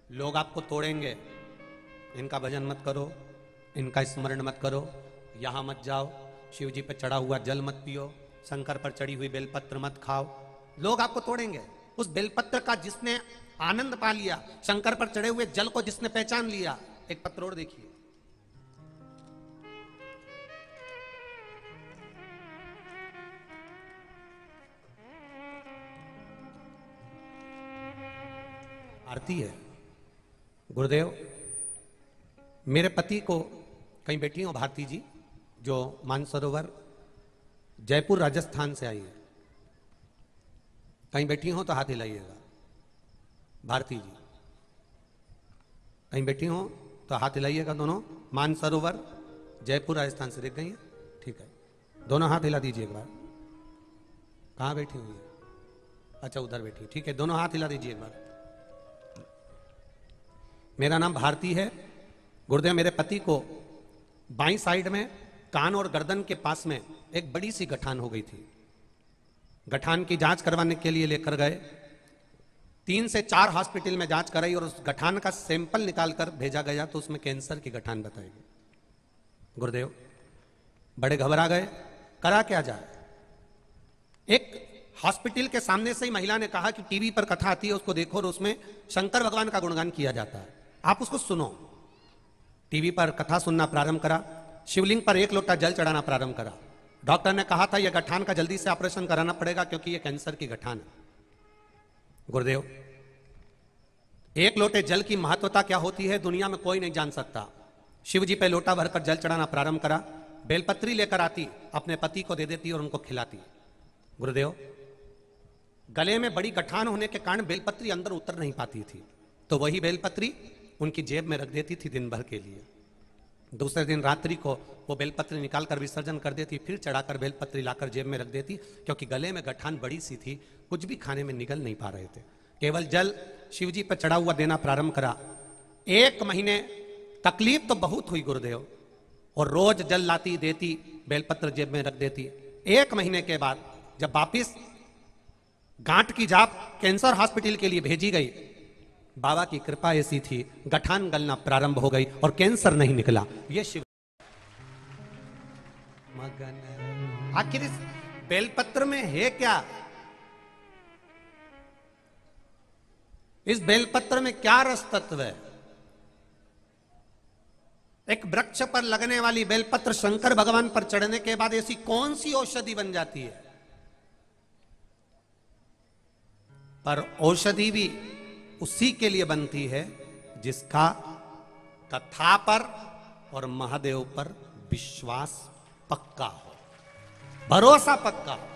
लोग आपको तोड़ेंगे, इनका भजन मत करो, इनका स्मरण मत करो, यहां मत जाओ, शिव जी पर चढ़ा हुआ जल मत पियो, शंकर पर चढ़ी हुई बेलपत्र मत खाओ। लोग आपको तोड़ेंगे। उस बेलपत्र का जिसने आनंद पा लिया, शंकर पर चढ़े हुए जल को जिसने पहचान लिया, एक पत्र और देखिए। आरती है। गुरुदेव, मेरे पति को, कहीं बैठी हो भारती जी, जो मानसरोवर जयपुर राजस्थान से आई है, कहीं बैठी हो तो हाथ हिलाइएगा। भारती जी कहीं बैठी हो तो हाथ हिलाइएगा दोनों। मानसरोवर जयपुर राजस्थान से, दिख गई है? ठीक है, दोनों हाथ हिला दीजिए एक बार। कहाँ बैठी हुई है? अच्छा, उधर बैठी। ठीक है, दोनों हाथ हिला दीजिए एक बार। मेरा नाम भारती है। गुरुदेव, मेरे पति को बाईं साइड में कान और गर्दन के पास में एक बड़ी सी गठान हो गई थी। गठान की जांच करवाने के लिए लेकर गए, 3 से 4 हॉस्पिटल में जांच कराई और उस गठान का सैंपल निकालकर भेजा गया तो उसमें कैंसर की गठान बताई गई। गुरुदेव बड़े घबरा गए, करा क्या जाए। एक हॉस्पिटल के सामने से ही महिला ने कहा कि टीवी पर कथा आती है, उसको देखो और उसमें शंकर भगवान का गुणगान किया जाता है, आप उसको सुनो। टीवी पर कथा सुनना प्रारंभ करा, शिवलिंग पर 1 लोटा जल चढ़ाना प्रारंभ करा। डॉक्टर ने कहा था यह गठान का जल्दी से ऑपरेशन कराना पड़ेगा क्योंकि यह कैंसर की गठान है। गुरुदेव, 1 लोटे जल की महत्वता क्या होती है दुनिया में कोई नहीं जान सकता। शिव जी पे लोटा भरकर जल चढ़ाना प्रारंभ करा, बेलपत्री लेकर आती, अपने पति को दे देती और उनको खिलाती। गुरुदेव, गले में बड़ी गठान होने के कारण बेलपत्री अंदर उतर नहीं पाती थी, तो वही बेलपत्री उनकी जेब में रख देती थी दिन भर के लिए। दूसरे दिन रात्रि को वो बेलपत्री निकालकर विसर्जन कर देती, फिर चढ़ाकर बेलपत्री लाकर जेब में रख देती, क्योंकि गले में गठान बड़ी सी थी, कुछ भी खाने में निगल नहीं पा रहे थे। केवल जल शिवजी पर चढ़ा हुआ देना प्रारंभ करा। 1 महीने तकलीफ तो बहुत हुई गुरुदेव, और रोज जल लाती देती, बेलपत्र जेब में रख देती। 1 महीने के बाद जब वापिस गांठ की जाप कैंसर हॉस्पिटल के लिए भेजी गई, बाबा की कृपा ऐसी थी, गठान गलना प्रारंभ हो गई और कैंसर नहीं निकला। ये शिव मगन। आखिर इस बेलपत्र में है क्या? इस बेलपत्र में क्या रस तत्व है? एक वृक्ष पर लगने वाली बेलपत्र शंकर भगवान पर चढ़ने के बाद ऐसी कौन सी औषधि बन जाती है? पर औषधि भी उसी के लिए बनती है जिसका कथा पर और महादेव पर विश्वास पक्का हो, भरोसा पक्का हो।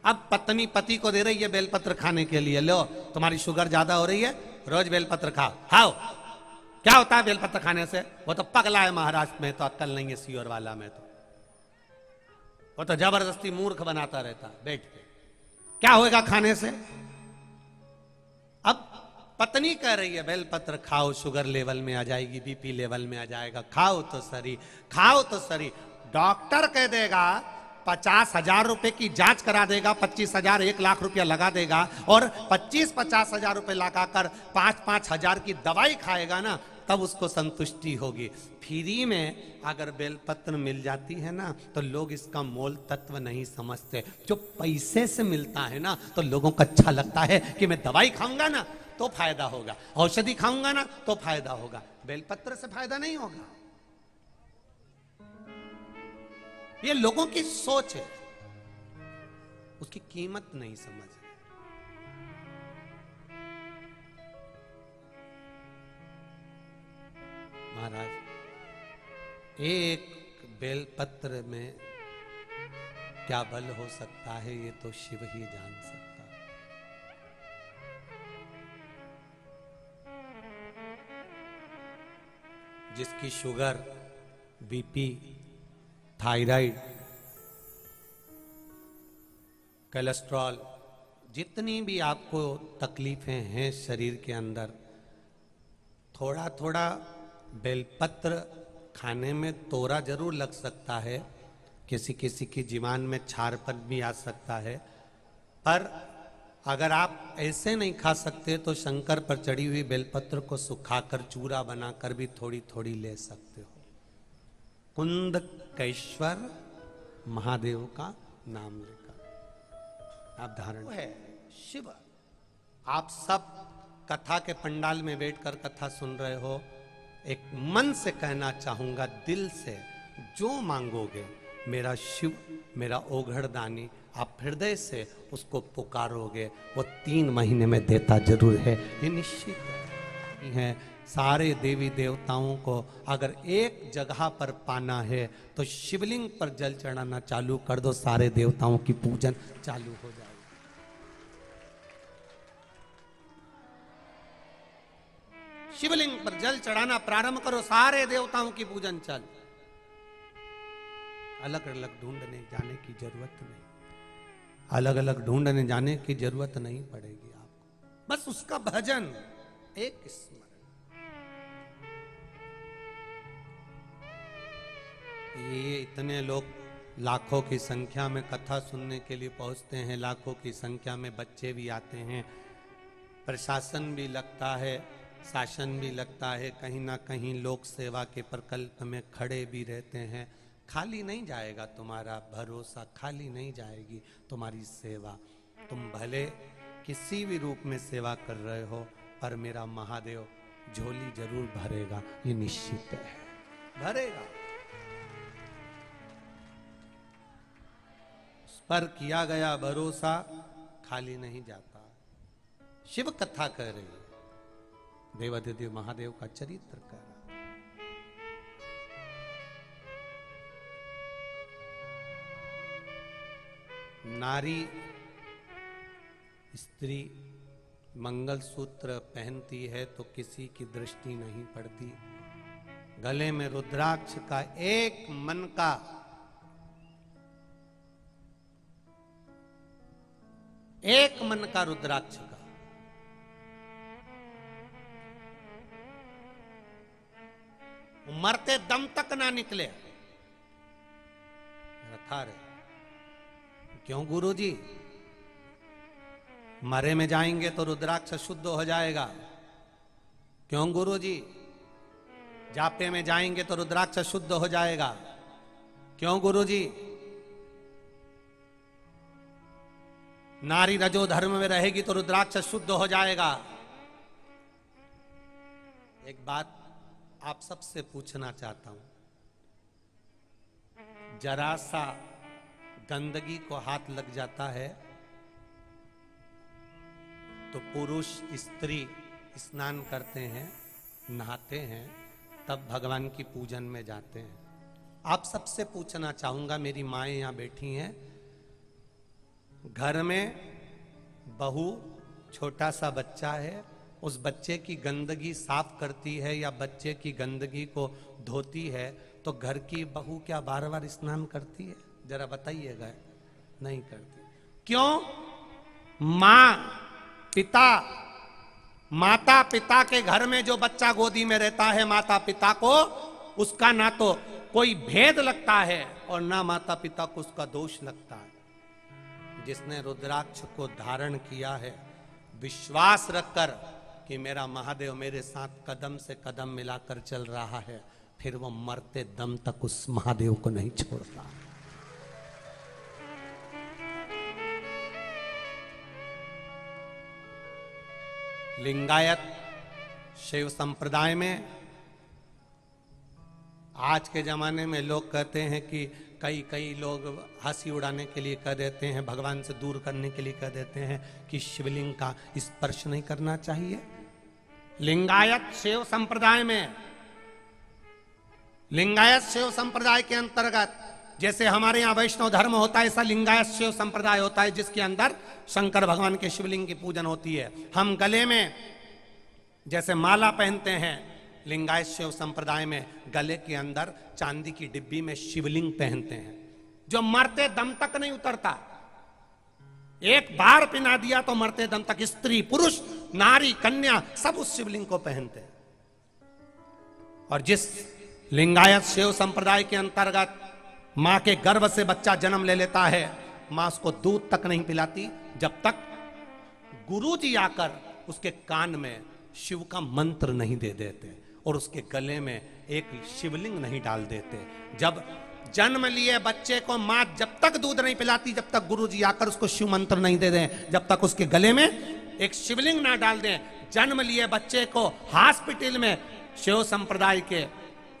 अब पत्नी पति को दे रही है बेलपत्र खाने के लिए, लो तुम्हारी शुगर ज्यादा हो रही है, रोज बेलपत्र खाओ। खाओ, क्या होता है बेलपत्र खाने से? वो तो पगला है, महाराष्ट्र में तो अक्कल नहीं है, सीहोर वाला में तो वो तो जबरदस्ती मूर्ख बनाता रहता बैठ के। क्या होएगा खाने से? अब पत्नी कह रही है बेलपत्र खाओ, शुगर लेवल में आ जाएगी, बीपी लेवल में आ जाएगा, खाओ तो सरी, खाओ तो सरी। डॉक्टर कह देगा 50,000 रुपए की जांच करा देगा, 25,000 1 लाख रुपया लगा देगा, और 25-50 हजार रुपए लगाकर 5-5 हजार की दवाई खाएगा ना, तब उसको संतुष्टि होगी। फ्री में अगर बेलपत्र मिल जाती है ना, तो लोग इसका मोल तत्व नहीं समझते। जो पैसे से मिलता है ना, तो लोगों को अच्छा लगता है कि मैं दवाई खाऊंगा ना तो फायदा होगा, औषधि खाऊंगा ना तो फायदा होगा, बेलपत्र से फायदा नहीं होगा। ये लोगों की सोच है, उसकी कीमत नहीं समझ। महाराज, एक बेलपत्र में क्या बल हो सकता है ये तो शिव ही जान सकता है। जिसकी शुगर, बीपी, थायराइड, कोलेस्ट्रॉल, जितनी भी आपको तकलीफें हैं शरीर के अंदर, थोड़ा थोड़ा बेलपत्र खाने में तोरा जरूर लग सकता है, किसी किसी की जीवान में छारपन भी आ सकता है, पर अगर आप ऐसे नहीं खा सकते तो शंकर पर चढ़ी हुई बेलपत्र को सुखाकर चूरा बनाकर भी थोड़ी थोड़ी ले सकते हो। कुंद कैश्वर महादेव का नाम लेकर आप धारण है। शिव, आप सब कथा के पंडाल में बैठकर कथा सुन रहे हो, एक मन से कहना चाहूंगा, दिल से, जो मांगोगे मेरा शिव, मेरा ओघड़दानी, आप हृदय से उसको पुकारोगे, वो 3 महीने में देता जरूर है, ये निश्चित है। सारे देवी देवताओं को अगर एक जगह पर पाना है तो शिवलिंग पर जल चढ़ाना चालू कर दो, सारे देवताओं की पूजन चालू हो जाए। शिवलिंग पर जल चढ़ाना प्रारंभ करो, सारे देवताओं की पूजन चालू। अलग अलग ढूंढने जाने की जरूरत नहीं, अलग अलग ढूंढने जाने की जरूरत नहीं पड़ेगी आपको, बस उसका भजन, एक स्मरण। ये इतने लोग लाखों की संख्या में कथा सुनने के लिए पहुंचते हैं, लाखों की संख्या में बच्चे भी आते हैं, प्रशासन भी लगता है, शासन भी लगता है, कहीं ना कहीं लोक सेवा के प्रकल्प में खड़े भी रहते हैं। खाली नहीं जाएगा तुम्हारा भरोसा, खाली नहीं जाएगी तुम्हारी सेवा। तुम भले किसी भी रूप में सेवा कर रहे हो, पर मेरा महादेव झोली जरूर भरेगा, ये निश्चित है, भरेगा। उस पर किया गया भरोसा खाली नहीं जाता। शिव कथा कह रही है, देवाधिदेव महादेव का चरित्र कह रहा। नारी, स्त्री मंगलसूत्र पहनती है तो किसी की दृष्टि नहीं पड़ती। गले में रुद्राक्ष का एक मन का रुद्राक्ष का मरते दम तक ना निकले, रखा रहे। क्यों गुरुजी? मरे में जाएंगे तो रुद्राक्ष शुद्ध हो जाएगा। क्यों गुरुजी? जापे में जाएंगे तो रुद्राक्ष शुद्ध हो जाएगा। क्यों गुरुजी? नारी रजो धर्म में रहेगी तो रुद्राक्ष शुद्ध हो जाएगा। एक बात आप सबसे पूछना चाहता हूं, जरा सा गंदगी को हाथ लग जाता है तो पुरुष स्त्री स्नान करते हैं, नहाते हैं, तब भगवान की पूजन में जाते हैं। आप सबसे पूछना चाहूंगा, मेरी माएं यहां बैठी हैं, घर में बहू छोटा सा बच्चा है, उस बच्चे की गंदगी साफ करती है या बच्चे की गंदगी को धोती है, तो घर की बहू क्या बार बार स्नान करती है? जरा बताइएगा। नहीं करती। क्यों? माता पिता के घर में जो बच्चा गोदी में रहता है, माता पिता को उसका ना तो कोई भेद लगता है और ना माता पिता को उसका दोष लगता है। जिसने रुद्राक्ष को धारण किया है, विश्वास रखकर कि मेरा महादेव मेरे साथ कदम से कदम मिलाकर चल रहा है, फिर वो मरते दम तक उस महादेव को नहीं छोड़ता। लिंगायत शिव संप्रदाय में आज के जमाने में लोग कहते हैं कि कई लोग हंसी उड़ाने के लिए कह देते हैं, भगवान से दूर करने के लिए कह देते हैं कि शिवलिंग का स्पर्श नहीं करना चाहिए। लिंगायत शिव संप्रदाय में, लिंगायत शिव संप्रदाय के अंतर्गत जैसे हमारे यहाँ वैष्णव धर्म होता है, ऐसा लिंगायत शिव संप्रदाय होता है जिसके अंदर शंकर भगवान के शिवलिंग की पूजन होती है। हम गले में जैसे माला पहनते हैं, लिंगायत शिव संप्रदाय में गले के अंदर चांदी की डिब्बी में शिवलिंग पहनते हैं, जो मरते दम तक नहीं उतरता। एक बार पिना दिया तो मरते दम तक स्त्री पुरुष नारी कन्या सब उस शिवलिंग को पहनते हैं। और जिस लिंगायत शिव संप्रदाय के अंतर्गत मां के गर्भ से बच्चा जन्म ले लेता है, मां उसको दूध तक नहीं पिलाती जब तक गुरुजी आकर उसके कान में शिव का मंत्र नहीं दे देते और उसके गले में एक शिवलिंग नहीं डाल देते। जब जन्म लिए बच्चे को मां जब तक दूध नहीं पिलाती, जब तक गुरुजी आकर उसको शिव मंत्र नहीं दे दें, जब तक उसके गले में एक शिवलिंग ना डाल दें। जन्म लिए बच्चे को हॉस्पिटल में शिव संप्रदाय के,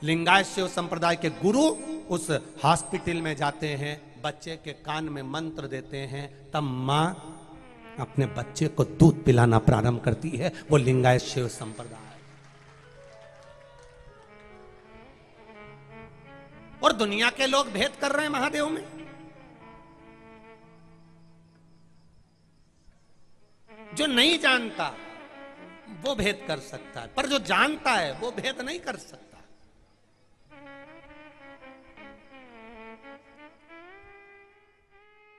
लिंगायत शिव संप्रदाय के गुरु उस हॉस्पिटल में जाते हैं, बच्चे के कान में मंत्र देते हैं, तब मां अपने बच्चे को दूध पिलाना प्रारंभ करती है। वो लिंगायत शिव संप्रदाय। और दुनिया के लोग भेद कर रहे हैं महादेव में। जो नहीं जानता वो भेद कर सकता है, पर जो जानता है वो भेद नहीं कर सकता।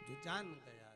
जो जान गया